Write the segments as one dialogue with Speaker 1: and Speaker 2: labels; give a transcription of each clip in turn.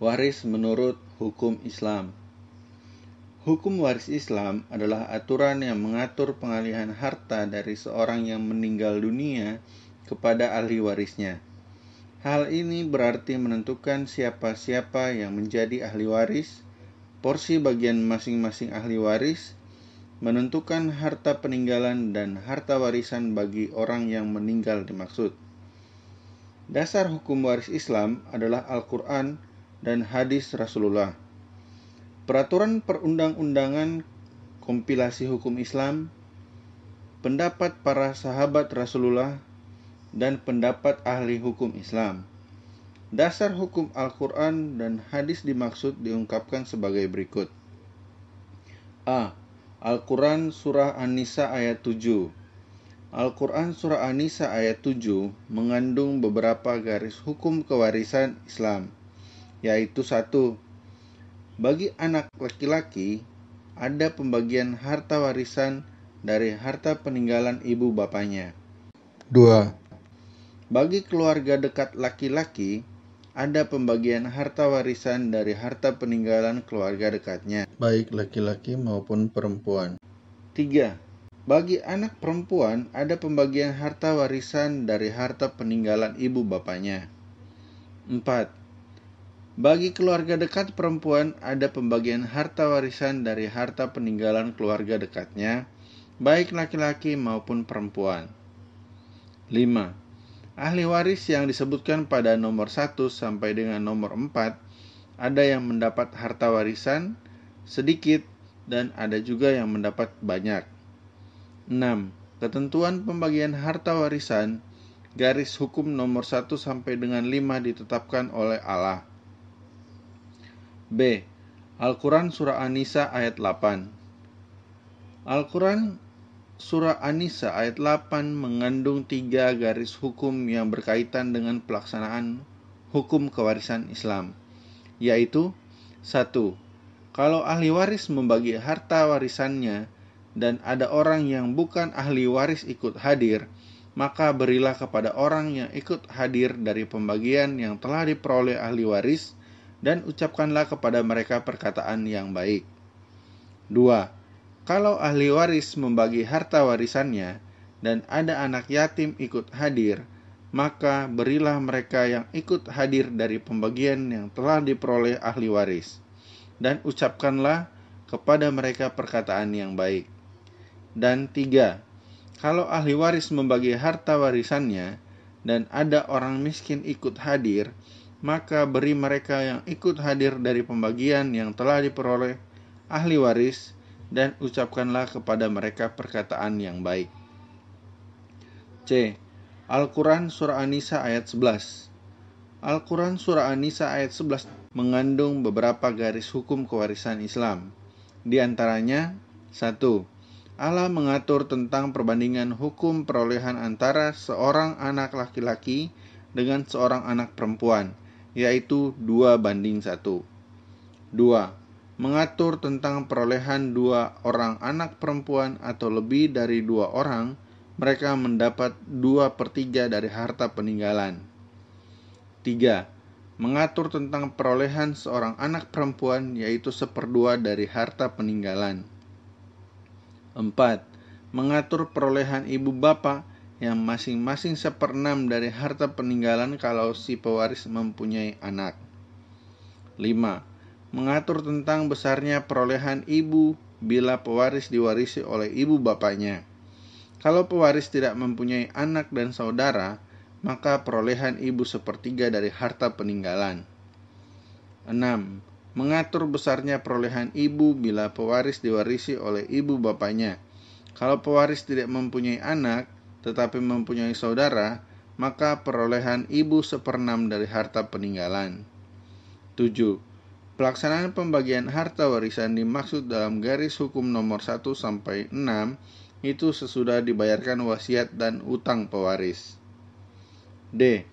Speaker 1: Waris menurut hukum Islam. Hukum waris Islam adalah aturan yang mengatur pengalihan harta dari seorang yang meninggal dunia kepada ahli warisnya. Hal ini berarti menentukan siapa-siapa yang menjadi ahli waris, porsi bagian masing-masing ahli waris, menentukan harta peninggalan dan harta warisan bagi orang yang meninggal dimaksud. Dasar hukum waris Islam adalah Al-Quran dan hadis Rasulullah. Peraturan perundang-undangan kompilasi hukum Islam, pendapat para sahabat Rasulullah, dan pendapat ahli hukum Islam. Dasar hukum Al-Quran dan hadis dimaksud diungkapkan sebagai berikut. A. Al-Quran Surah An-Nisa ayat 7. Al-Quran Surah An-Nisa ayat 7 mengandung beberapa garis hukum kewarisan Islam, yaitu 1. Bagi anak laki-laki, ada pembagian harta warisan dari harta peninggalan ibu bapanya. 2. Bagi keluarga dekat laki-laki, ada pembagian harta warisan dari harta peninggalan keluarga dekatnya, baik laki-laki maupun perempuan. 3. Bagi anak perempuan, ada pembagian harta warisan dari harta peninggalan ibu bapanya. 4. Bagi keluarga dekat perempuan, ada pembagian harta warisan dari harta peninggalan keluarga dekatnya, baik laki-laki maupun perempuan. 5. Ahli waris yang disebutkan pada nomor 1 sampai dengan nomor 4, ada yang mendapat harta warisan sedikit dan ada juga yang mendapat banyak. 6. Ketentuan pembagian harta warisan, garis hukum nomor 1 sampai dengan 5 ditetapkan oleh Allah. B. Al-Quran Surah An-Nisa ayat 8. Al-Quran Surah An-Nisa ayat 8 mengandung 3 garis hukum yang berkaitan dengan pelaksanaan hukum kewarisan Islam, yaitu 1. Kalau ahli waris membagi harta warisannya dan ada orang yang bukan ahli waris ikut hadir, maka berilah kepada orang yang ikut hadir dari pembagian yang telah diperoleh ahli waris, dan ucapkanlah kepada mereka perkataan yang baik. 2. Kalau ahli waris membagi harta warisannya dan ada anak yatim ikut hadir, maka berilah mereka yang ikut hadir dari pembagian yang telah diperoleh ahli waris, dan ucapkanlah kepada mereka perkataan yang baik. Dan 3. Kalau ahli waris membagi harta warisannya dan ada orang miskin ikut hadir, maka beri mereka yang ikut hadir dari pembagian yang telah diperoleh ahli waris, dan ucapkanlah kepada mereka perkataan yang baik. C. Al-Quran Surah An-Nisa ayat 11. Al-Quran Surah An-Nisa ayat 11 mengandung beberapa garis hukum kewarisan Islam. Di antaranya, 1. Allah mengatur tentang perbandingan hukum perolehan antara seorang anak laki-laki dengan seorang anak perempuan, yaitu 2:1. 2. Mengatur tentang perolehan 2 orang anak perempuan atau lebih dari 2 orang, mereka mendapat 2/3 dari harta peninggalan. 3. Mengatur tentang perolehan seorang anak perempuan, yaitu 1/2 dari harta peninggalan. 4. Mengatur perolehan ibu bapa yang masing-masing 1/6 dari harta peninggalan kalau si pewaris mempunyai anak. 5. Mengatur tentang besarnya perolehan ibu bila pewaris diwarisi oleh ibu bapaknya. Kalau pewaris tidak mempunyai anak dan saudara, maka perolehan ibu 1/3 dari harta peninggalan. 6. Mengatur besarnya perolehan ibu bila pewaris diwarisi oleh ibu bapaknya. Kalau pewaris tidak mempunyai anak, tetapi mempunyai saudara, maka perolehan ibu 1/6 dari harta peninggalan. 7. Pelaksanaan pembagian harta warisan dimaksud dalam garis hukum nomor 1 sampai 6 itu sesudah dibayarkan wasiat dan utang pewaris. D.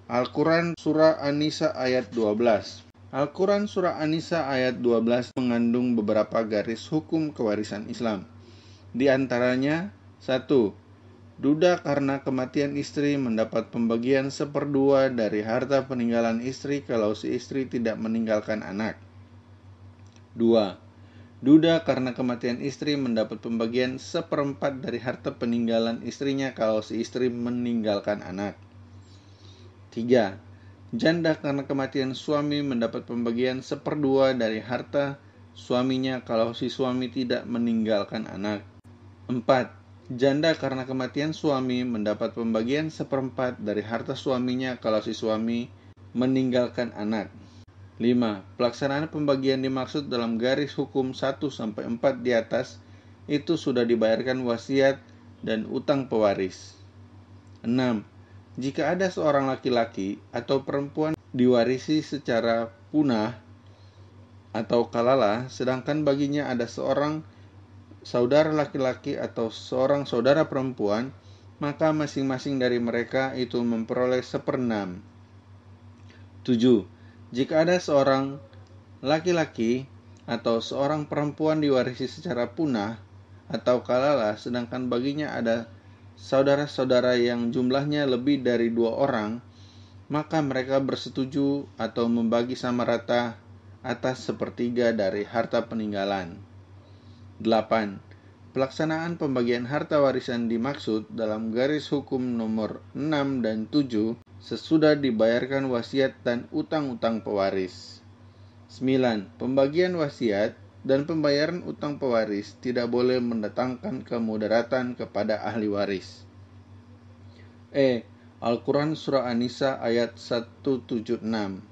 Speaker 1: Al-Quran Surah An-Nisa ayat 12. Al-Quran Surah An-Nisa ayat 12 mengandung beberapa garis hukum kewarisan Islam. Di antaranya, 1. Duda karena kematian istri mendapat pembagian 1/2 dari harta peninggalan istri kalau si istri tidak meninggalkan anak. 2. Duda karena kematian istri mendapat pembagian 1/4 dari harta peninggalan istrinya kalau si istri meninggalkan anak. 3. Janda karena kematian suami mendapat pembagian 1/2 dari harta suaminya kalau si suami tidak meninggalkan anak. 4. Janda karena kematian suami mendapat pembagian 1/4 dari harta suaminya kalau si suami meninggalkan anak. 5. Pelaksanaan pembagian dimaksud dalam garis hukum 1-4 di atas itu sudah dibayarkan wasiat dan utang pewaris. 6. Jika ada seorang laki-laki atau perempuan diwarisi secara punah atau kalala, sedangkan baginya ada seorang saudara laki-laki atau seorang saudara perempuan, maka masing-masing dari mereka itu memperoleh 1/6. 7. Jika ada seorang laki-laki atau seorang perempuan diwarisi secara punah atau kalala, sedangkan baginya ada saudara-saudara yang jumlahnya lebih dari 2 orang, maka mereka bersetuju atau membagi sama rata atas 1/3 dari harta peninggalan. 8. Pelaksanaan pembagian harta warisan dimaksud dalam garis hukum nomor 6 dan 7 sesudah dibayarkan wasiat dan utang-utang pewaris. 9. Pembagian wasiat dan pembayaran utang pewaris tidak boleh mendatangkan kemudaratan kepada ahli waris. Al-Quran Surah An-Nisa ayat 176.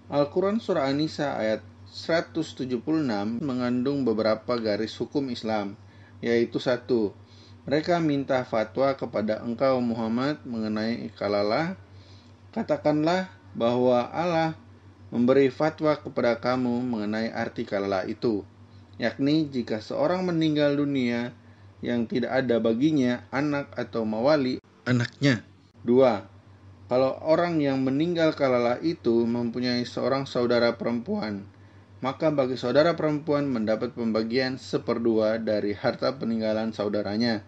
Speaker 1: Al-Quran Surah An-Nisa ayat 176 mengandung beberapa garis hukum Islam, yaitu 1. Mereka minta fatwa kepada engkau Muhammad mengenai kalalah. Katakanlah bahwa Allah memberi fatwa kepada kamu mengenai arti kalalah itu, yakni jika seorang meninggal dunia yang tidak ada baginya anak atau mawali anaknya. 2. Kalau orang yang meninggal kalalah itu mempunyai seorang saudara perempuan, maka bagi saudara perempuan mendapat pembagian 1/2 dari harta peninggalan saudaranya.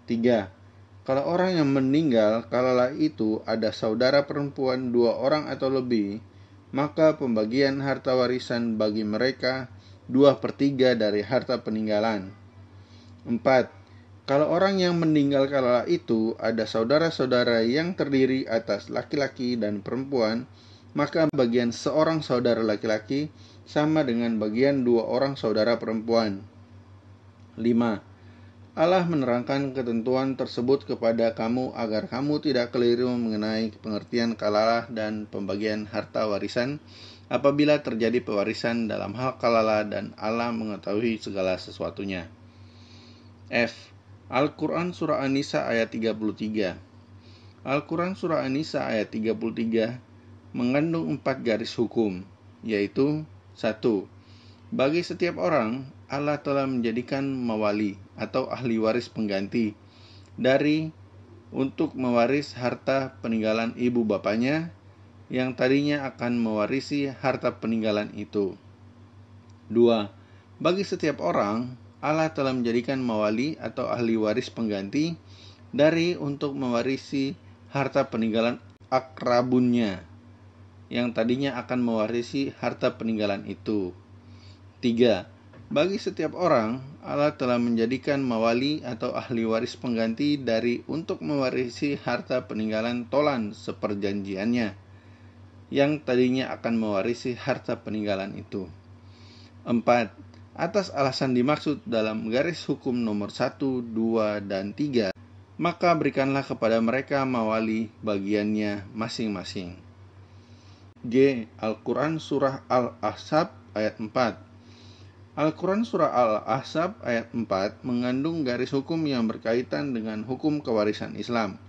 Speaker 1: 3. Kalau orang yang meninggal kalalah itu ada saudara perempuan 2 orang atau lebih, maka pembagian harta warisan bagi mereka 2/3 dari harta peninggalan. 4. Kalau orang yang meninggal kalalah itu ada saudara-saudara yang terdiri atas laki-laki dan perempuan, maka bagian seorang saudara laki-laki sama dengan bagian 2 orang saudara perempuan. 5. Allah menerangkan ketentuan tersebut kepada kamu agar kamu tidak keliru mengenai pengertian kalalah dan pembagian harta warisan apabila terjadi pewarisan dalam hal kalalah dan Allah mengetahui segala sesuatunya. Al-Quran Surah An-Nisa ayat 33. Al-Quran Surah An-Nisa ayat 33 mengandung 4 garis hukum, yaitu 1. Bagi setiap orang, Allah telah menjadikan mawali atau ahli waris pengganti dari untuk mewaris harta peninggalan ibu bapanya yang tadinya akan mewarisi harta peninggalan itu. 2. Bagi setiap orang, Allah telah menjadikan mawali atau ahli waris pengganti dari untuk mewarisi harta peninggalan akrabunnya yang tadinya akan mewarisi harta peninggalan itu. 3. Bagi setiap orang, Allah telah menjadikan mawali atau ahli waris pengganti dari untuk mewarisi harta peninggalan tolan seperjanjiannya, yang tadinya akan mewarisi harta peninggalan itu. 4. Atas alasan dimaksud dalam garis hukum nomor 1, 2, dan 3, maka berikanlah kepada mereka mawali bagiannya masing-masing. Al-Quran Surah Al-Ahzab ayat 4. Al-Quran Surah Al-Ahzab ayat 4 mengandung garis hukum yang berkaitan dengan hukum kewarisan Islam,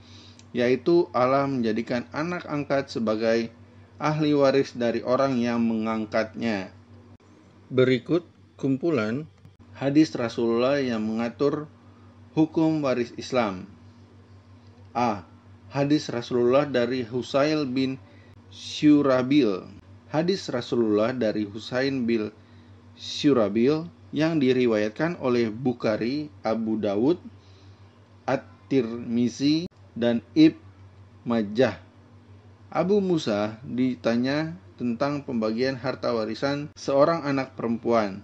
Speaker 1: yaitu Allah menjadikan anak angkat sebagai ahli waris dari orang yang mengangkatnya. Berikut kumpulan hadis Rasulullah yang mengatur hukum waris Islam. Hadis Rasulullah dari Husail bin Syurabil. Hadis Rasulullah dari Husain bin Syurabil yang diriwayatkan oleh Bukhari, Abu Dawud, Tirmizi, dan Ibnu Majah. Abu Musa ditanya tentang pembagian harta warisan seorang anak perempuan,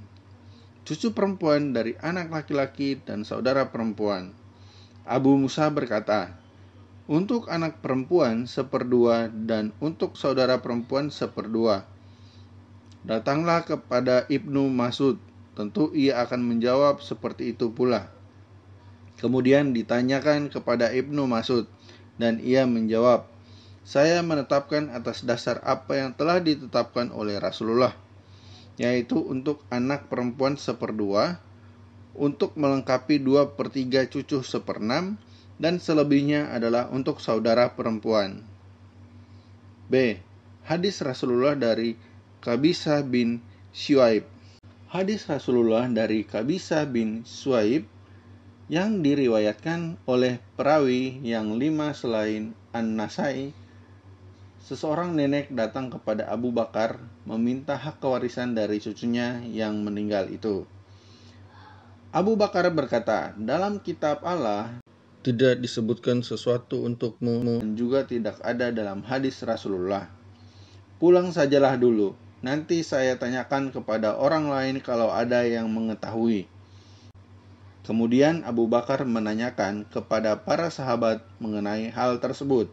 Speaker 1: cucu perempuan dari anak laki-laki dan saudara perempuan. Abu Musa berkata, untuk anak perempuan 1/2 dan untuk saudara perempuan 1/2. Datanglah kepada Ibnu Mas'ud, tentu ia akan menjawab seperti itu pula. Kemudian ditanyakan kepada Ibnu Mas'ud, dan ia menjawab, saya menetapkan atas dasar apa yang telah ditetapkan oleh Rasulullah, yaitu untuk anak perempuan 1/2, untuk melengkapi 2/3 cucu 1/6, dan selebihnya adalah untuk saudara perempuan. B. Hadis Rasulullah dari Qabisah bin Syuaib. Hadis Rasulullah dari Qabisah bin Syuaib yang diriwayatkan oleh perawi yang 5 selain An-Nasai. Seseorang nenek datang kepada Abu Bakar meminta hak kewarisan dari cucunya yang meninggal itu. Abu Bakar berkata, dalam kitab Allah tidak disebutkan sesuatu untukmu dan juga tidak ada dalam hadis Rasulullah. Pulang sajalah dulu, nanti saya tanyakan kepada orang lain kalau ada yang mengetahui. Kemudian Abu Bakar menanyakan kepada para sahabat mengenai hal tersebut.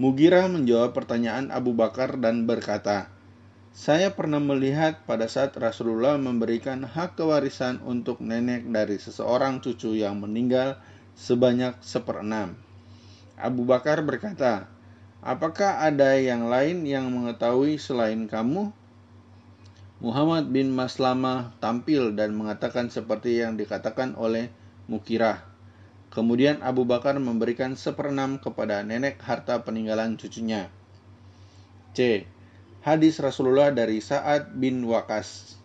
Speaker 1: Mughirah menjawab pertanyaan Abu Bakar dan berkata, saya pernah melihat pada saat Rasulullah memberikan hak kewarisan untuk nenek dari seseorang cucu yang meninggal sebanyak 1/6. Abu Bakar berkata, apakah ada yang lain yang mengetahui selain kamu? Muhammad bin Maslamah tampil dan mengatakan seperti yang dikatakan oleh Mughirah. Kemudian Abu Bakar memberikan 1/6 kepada nenek harta peninggalan cucunya. C. Hadis Rasulullah dari Sa'ad bin Waqqas.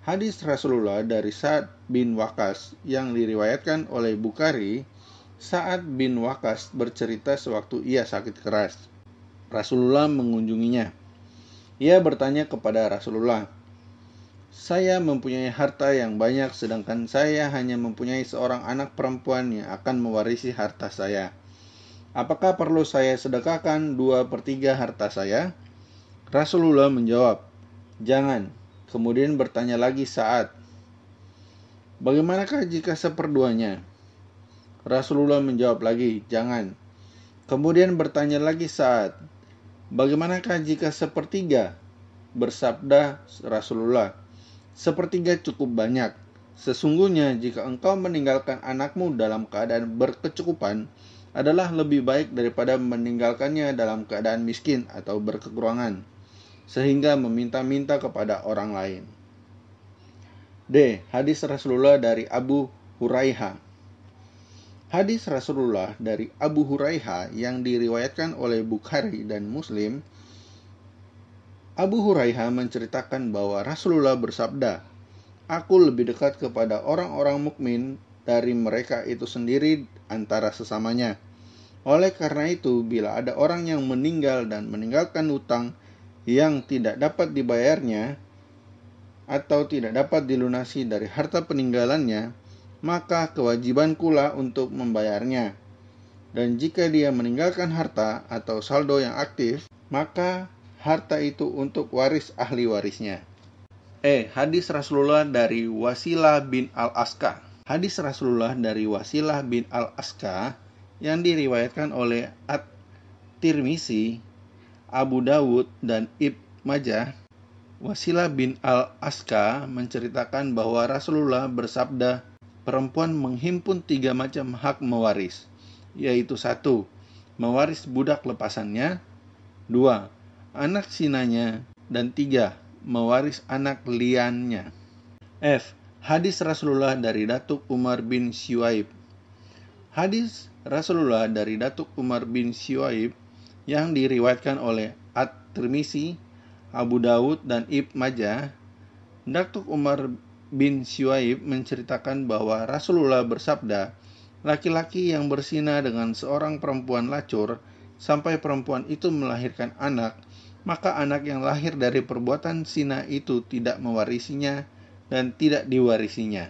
Speaker 1: Hadis Rasulullah dari Sa'ad bin Waqqas yang diriwayatkan oleh Bukhari. Sa'ad bin Waqqas bercerita sewaktu ia sakit keras. Rasulullah mengunjunginya. Ia bertanya kepada Rasulullah, saya mempunyai harta yang banyak sedangkan saya hanya mempunyai seorang anak perempuan yang akan mewarisi harta saya. Apakah perlu saya sedekahkan 2/3 harta saya? Rasulullah menjawab, jangan. Kemudian bertanya lagi Sa'ad, bagaimanakah jika 1/2-nya? Rasulullah menjawab lagi, jangan. Kemudian bertanya lagi Sa'ad, bagaimanakah jika 1/3? Bersabda Rasulullah, 1/3 cukup banyak. Sesungguhnya jika engkau meninggalkan anakmu dalam keadaan berkecukupan, adalah lebih baik daripada meninggalkannya dalam keadaan miskin atau berkekurangan, sehingga meminta-minta kepada orang lain. D. Hadis Rasulullah dari Abu Hurairah. Hadis Rasulullah dari Abu Hurairah yang diriwayatkan oleh Bukhari dan Muslim. Abu Hurairah menceritakan bahwa Rasulullah bersabda, aku lebih dekat kepada orang-orang mukmin dari mereka itu sendiri antara sesamanya. Oleh karena itu, bila ada orang yang meninggal dan meninggalkan hutang yang tidak dapat dibayarnya atau tidak dapat dilunasi dari harta peninggalannya, maka kewajibankulah untuk membayarnya. Dan jika dia meninggalkan harta atau saldo yang aktif, maka harta itu untuk waris ahli warisnya. Hadis Rasulullah dari Wasilah bin Al-Asqa. Hadis Rasulullah dari Wasilah bin Al-Asqa yang diriwayatkan oleh At-Tirmizi, Abu Dawud, dan Ibnu Majah. Wasilah bin Al-Asqa menceritakan bahwa Rasulullah bersabda, perempuan menghimpun 3 macam hak mewaris, yaitu 1. Mewaris budak lepasannya, 2. Anak sinanya, dan 3. Mewaris anak liannya. F. Hadis Rasulullah dari Datuk Umar bin Syuaib. Hadis Rasulullah dari Datuk Umar bin Syuaib yang diriwayatkan oleh At-Tirmizi, Abu Dawud, dan Ibnu Majah. Datuk Umar bin Syuaib menceritakan bahwa Rasulullah bersabda, laki-laki yang berzina dengan seorang perempuan lacur sampai perempuan itu melahirkan anak, maka anak yang lahir dari perbuatan zina itu tidak mewarisinya dan tidak diwarisinya.